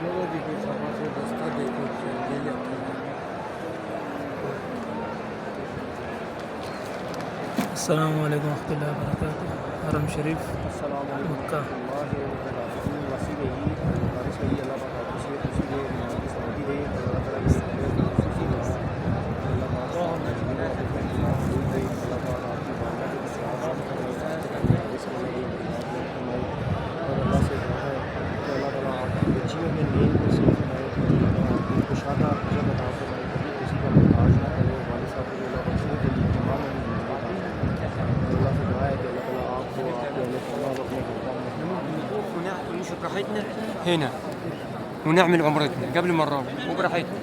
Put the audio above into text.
चलो जी कोई सफा से रास्ता देखो ये लेते हैं। अस्सलामु अलैकुम वरहमतुल्लाहि वबरकातुहू। हरम शरीफ अस्सलाम वालेकुम मक्का। वरहमतुल्लाहि वसी रही बारिश रही अल्लाह पाक आपको सेहत खुशी दे नमाज की सलामती दे और अल्लाह ताला ये खुशी दे अल्लाह पाक आपको ज़िंदगी में आगे बढ़ने की तौफीक दे अल्लाह पाक आपकी वालिदा को कुछ आसान फरमाए उसके घर में रिज़्क़ में नई औलाद नसीब फरमाए और अल्लाह से दुआ है कि अल्लाह ताला आपकी बच्चियों में नेक नसीब फरमाए और अल्लाह ताला आपको कुशादा रिज़्क़ अता फरमाए कभी किसी का मोहताज ना करे वालिद साहब को अल्लाह बख्शने के लिए तमाम उम्मीद अता फरमाए और अल्लाह से दुआ है कि अल्लाह ताला आपको आपके अहले परिवार अपने घर का ونشوف راحتنا هنا ونعمل عمرتنا قبل ما نروح وبراحتنا.